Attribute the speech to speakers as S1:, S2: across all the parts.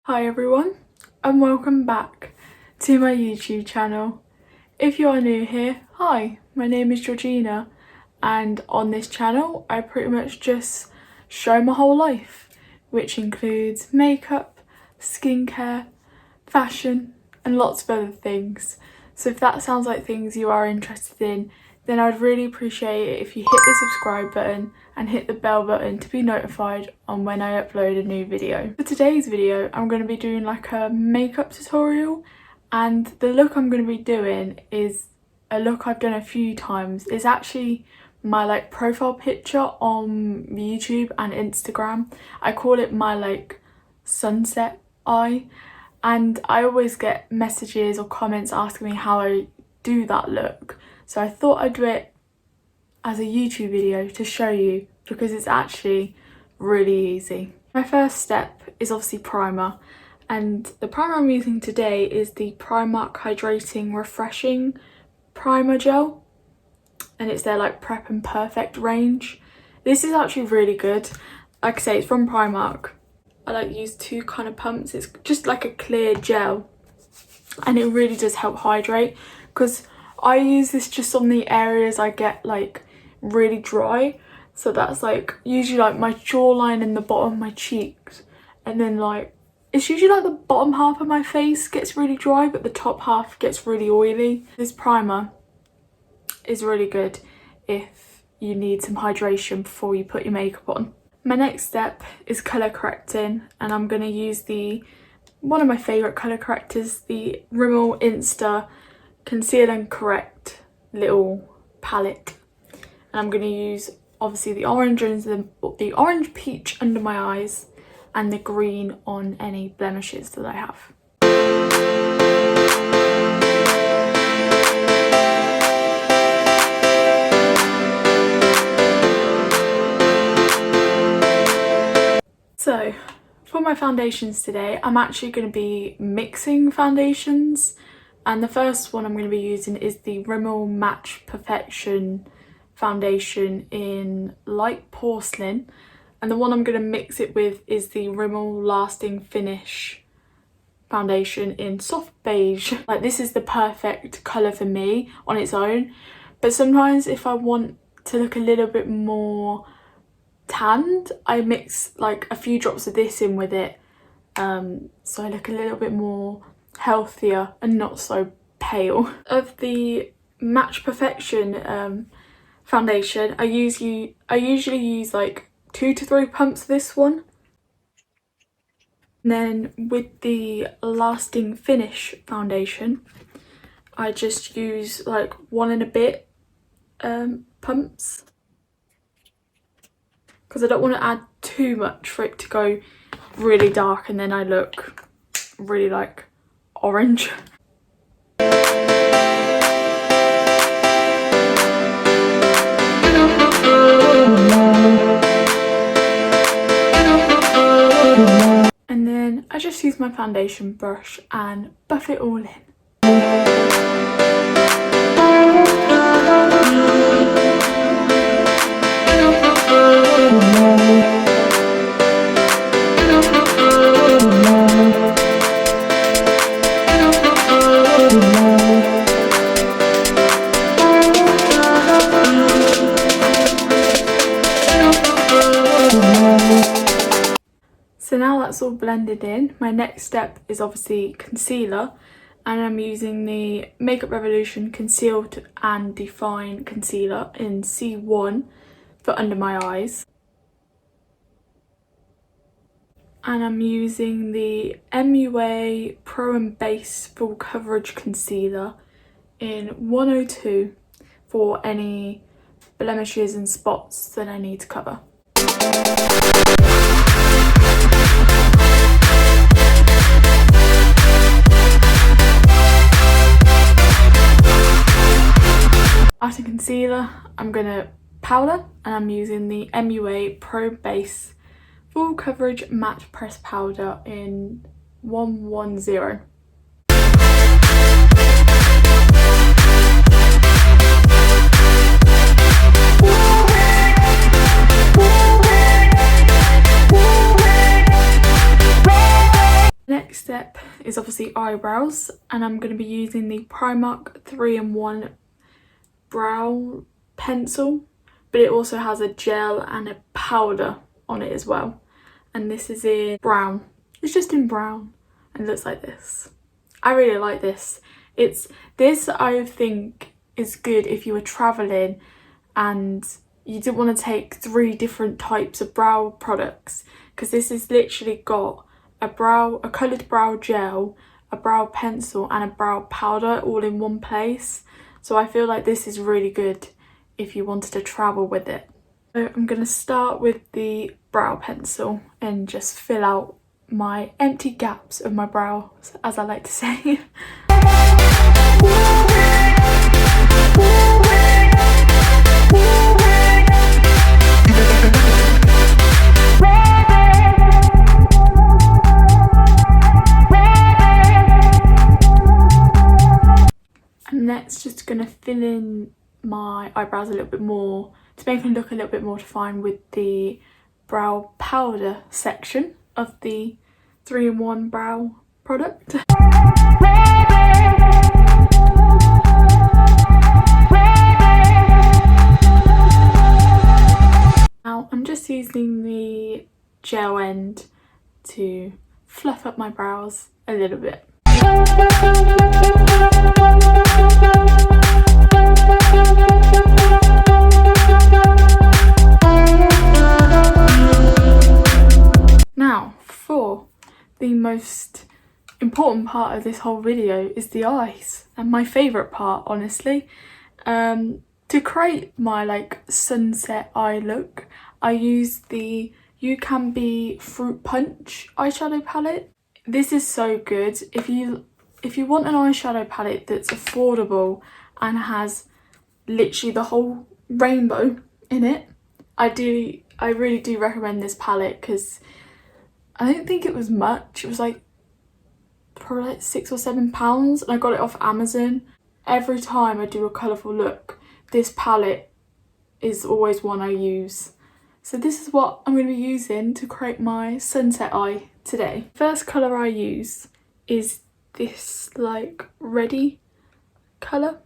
S1: Hi everyone, and welcome back to my YouTube channel. If you are new here, hi, my name is Georgina, and on this channel I pretty much just show my whole life, which includes makeup, skincare, fashion and lots of other things. So if that sounds like things you are interested in, then I'd really appreciate it if you hit the subscribe button and hit the bell button to be notified on when I upload a new video. For today's video, I'm going to be doing like a makeup tutorial, and the look I'm going to be doing is a look I've done a few times. It's actually my like profile picture on YouTube and Instagram. I call it my like sunset eye, and I always get messages or comments asking me how I do that look. So I thought I'd do it as a YouTube video to show you, because it's actually really easy. My first step is obviously primer, and the primer I'm using today is the Primark Hydrating Refreshing Primer Gel, and it's their like Prep and Perfect range. This is actually really good. Like I say, it's from Primark. I like use two kind of pumps. It's just like a clear gel, and it really does help hydrate, because I use this just on the areas I get like really dry. So that's like usually like my jawline and the bottom of my cheeks, and then like it's usually like the bottom half of my face gets really dry but the top half gets really oily. This primer is really good if you need some hydration before you put your makeup on. My next step is colour correcting, and I'm going to use one of my favourite colour correctors, the Rimmel Insta Conceal and Correct little palette. And I'm going to use obviously the orange and the orange peach under my eyes, and the green on any blemishes that I have. So for my foundations today, I'm actually going to be mixing foundations, and the first one I'm going to be using is the Rimmel Match Perfection foundation in light porcelain, and the one I'm going to mix it with is the Rimmel Lasting Finish foundation in soft beige. Like, this is the perfect colour for me on its own, but sometimes if I want to look a little bit more tanned, I mix like a few drops of this in with it, so I look a little bit more healthier and not so pale. Of the Match Perfection foundation, I usually use like 2 to 3 pumps of this one. And then with the Lasting Finish foundation, I just use like 1 and a bit pumps, because I don't want to add too much for it to go really dark and then I look really like orange. And then I just use my foundation brush and buff it all in. So now that's all blended in, my next step is obviously concealer, and I'm using the Makeup Revolution Concealed and Define Concealer in C1 for under my eyes. And I'm using the MUA Pro and Base Full Coverage Concealer in 102 for any blemishes and spots that I need to cover. After concealer, I'm going to powder, and I'm using the MUA Pro Base Full Coverage Matte Press Powder in 110. next step is obviously eyebrows, and I'm going to be using the Primark 3-in-1 brow pencil, but it also has a gel and a powder on it as well, and this is in brown. It's just in brown and it looks like this. I really like this. This I think is good if you were traveling and you didn't want to take 3 different types of brow products, because this has literally got a coloured brow gel, a brow pencil and a brow powder all in one place. So I feel like this is really good if you wanted to travel with it. So I'm going to start with the brow pencil and just fill out my empty gaps of my brows, as I like to say. And next, just going to fill in my eyebrows a little bit more to make them look a little bit more defined with the brow powder section of the 3-in-1 brow product. Now I'm just using the gel end to fluff up my brows a little bit. Now, for the most important part of this whole video is the eyes, and my favourite part, honestly. To create my sunset eye look, I use the You Can Be Fruit Punch eyeshadow palette. This is so good. If you want an eyeshadow palette that's affordable and has literally the whole rainbow in it, I really do recommend this palette, because I don't think it was much. It was probably £6 or £7, and I got it off Amazon. Every time I do a colourful look, this palette is always one I use. So this is what I'm going to be using to create my sunset eye today. First colour I use is this reddy colour.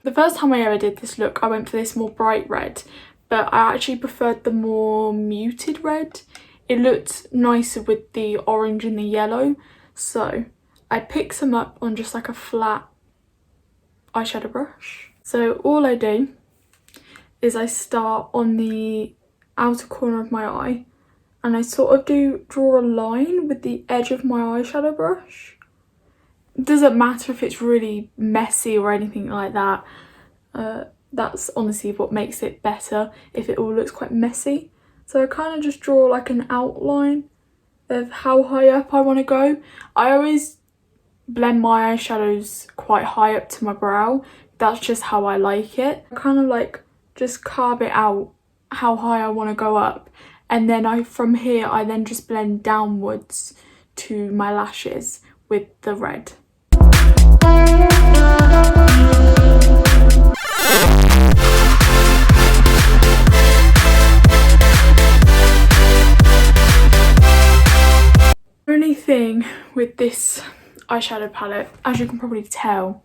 S1: The first time I ever did this look, I went for this more bright red, but I actually preferred the more muted red. It looked nicer with the orange and the yellow, so I picked some up on just a flat eyeshadow brush. So all I do is I start on the outer corner of my eye, and I sort of draw a line with the edge of my eyeshadow brush. It doesn't matter if it's really messy or anything like that. That's honestly what makes it better, if it all looks quite messy. So I kind of just draw an outline of how high up I want to go. I always blend my eyeshadows quite high up to my brow. That's just how I like it. I kind of just carve it out how high I want to go up, and then from here I then just blend downwards to my lashes with the red. The only thing with this eyeshadow palette, as you can probably tell,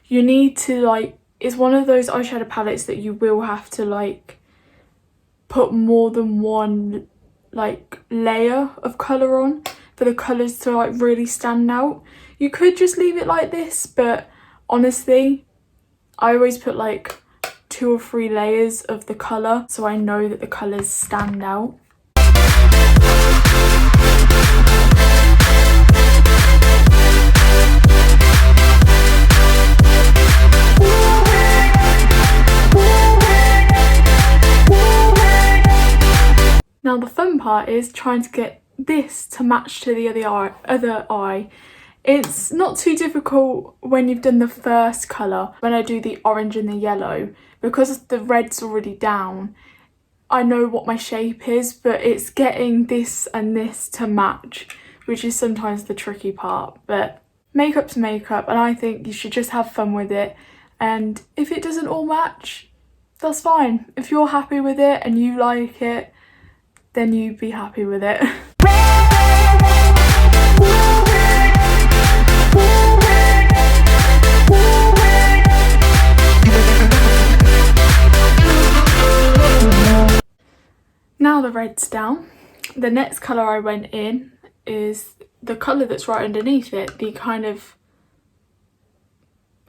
S1: you need to it's one of those eyeshadow palettes that you will have to put more than one layer of colour on for the colours to really stand out. You could just leave it like this, but honestly I always put 2 or 3 layers of the colour, so I know that the colours stand out. Now the fun part is trying to get this to match to the other eye. It's not too difficult when you've done the first colour. When I do the orange and the yellow, because the red's already down, I know what my shape is, but it's getting this and this to match, which is sometimes the tricky part. But makeup's makeup, and I think you should just have fun with it. And if it doesn't all match, that's fine. If you're happy with it and you like it, then you be happy with it. the red's down, the next colour I went in is the colour that's right underneath it, the kind of,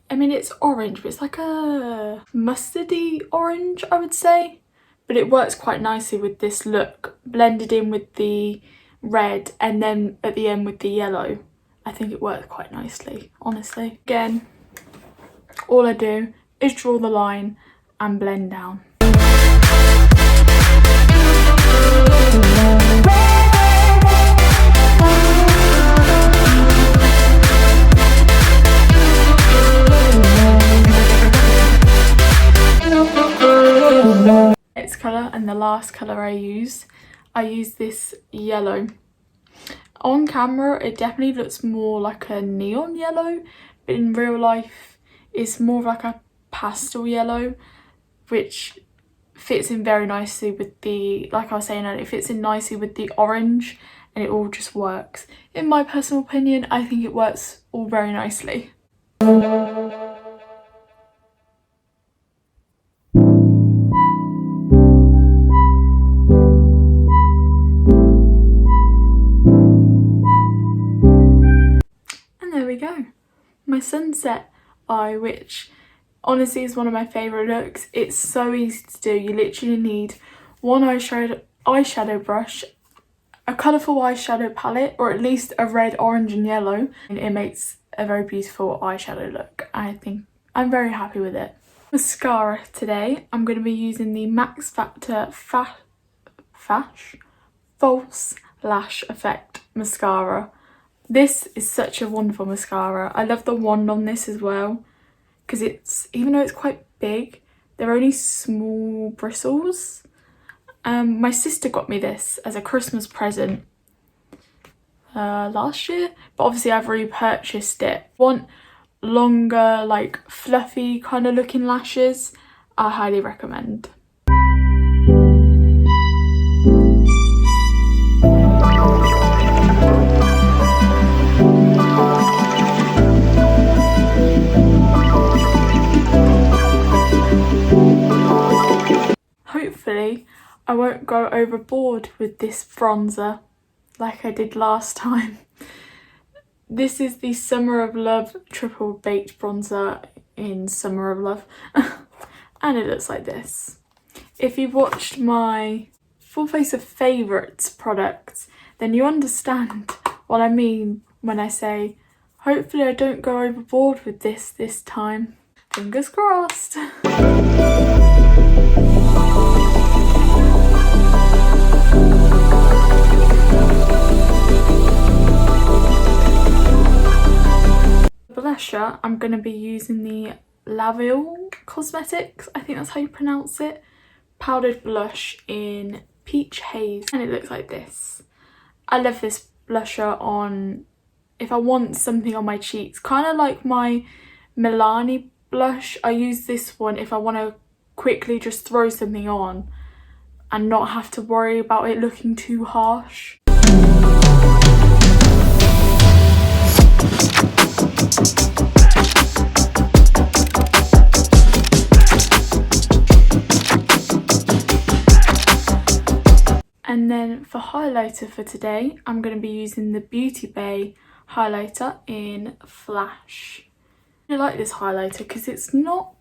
S1: I mean it's orange, but it's like a mustardy orange, I would say. But it works quite nicely with this look, blended in with the red and then at the end with the yellow. I think it works quite nicely, honestly. Again, all I do is draw the line and blend down. Next colour and the last colour I use this yellow. On camera it definitely looks more like a neon yellow, but in real life it's more like a pastel yellow, which fits in very nicely with the, like I was saying earlier, it fits in nicely with the orange and it all just works. In my personal opinion, I think it works all very nicely. There we go, my sunset eye, which honestly is one of my favourite looks. It's so easy to do. You literally need one eyeshadow brush, a colourful eyeshadow palette, or at least a red, orange and yellow, and it makes a very beautiful eyeshadow look. I think I'm very happy with it. Mascara today, I'm going to be using the Max Factor False Lash Effect mascara. This is such a wonderful mascara. I love the wand on this as well, because it's, even though it's quite big, they're only small bristles. My sister got me this as a Christmas present last year, but obviously I've repurchased it. Want longer, like fluffy kind of looking lashes, I highly recommend. Hopefully I won't go overboard with this bronzer like I did last time. This is the Summer of Love Triple Baked Bronzer in Summer of Love and it looks like this. If you've watched my full face of favourites products, then you understand what I mean when I say hopefully I don't go overboard with this time. Fingers crossed. Blusher, I'm going to be using the Laville Cosmetics, I think that's how you pronounce it, powdered blush in Peach Haze, and it looks like this. I love this blusher on if I want something on my cheeks, kind of like my Milani blush. I use this one if I want to quickly just throw something on and not have to worry about it looking too harsh. And then for highlighter for today, I'm going to be using the Beauty Bay highlighter in Flash. I like this highlighter because it's not,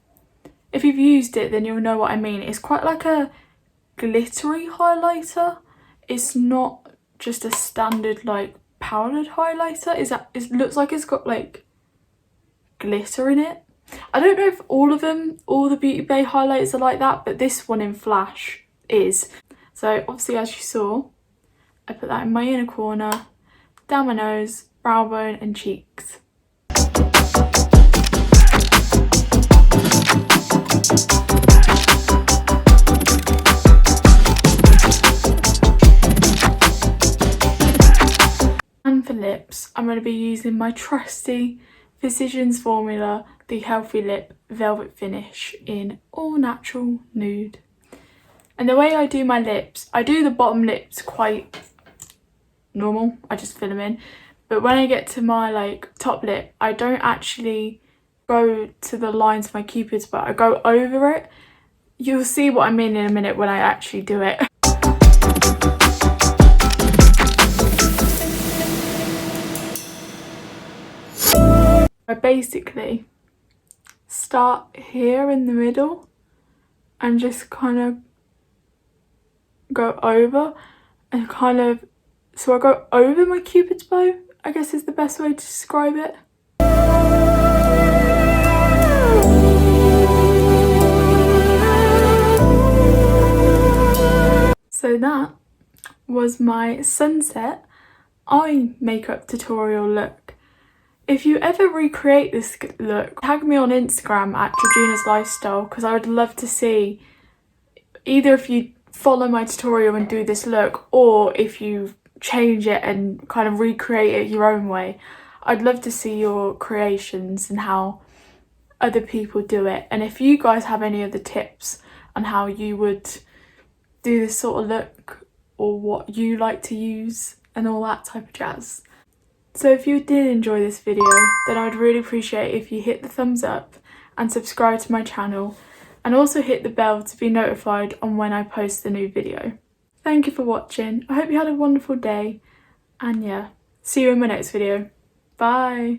S1: if you've used it then you'll know what I mean. It's quite like a glittery highlighter. It's not just a standard like powdered highlighter. It looks like it's got like glitter in it. I don't know if all the Beauty Bay highlighters are like that, but this one in Flash is. So obviously, as you saw, I put that in my inner corner, down my nose, brow bone and cheeks. And for lips, I'm going to be using my trusty Physicians Formula, the Healthy Lip Velvet Finish in All Natural Nude. And the way I do my lips, I do the bottom lips quite normal, I just fill them in. But when I get to my like top lip, I don't actually go to the lines of my cupid's bow, I go over it. You'll see what I mean in a minute when I actually do it. I basically start here in the middle and just kind of go over and so I go over my cupid's bow, I guess is the best way to describe it. So that was my sunset eye makeup tutorial look. If you ever recreate this look, tag me on Instagram at Georgina's Lifestyle, because I would love to see either if you follow my tutorial and do this look, or if you change it and kind of recreate it your own way. I'd love to see your creations and how other people do it, and if you guys have any other tips on how you would do this sort of look or what you like to use and all that type of jazz. So if you did enjoy this video, then I'd really appreciate if you hit the thumbs up and subscribe to my channel, and also hit the bell to be notified on when I post a new video. Thank you for watching. I hope you had a wonderful day, and yeah, see you in my next video. Bye!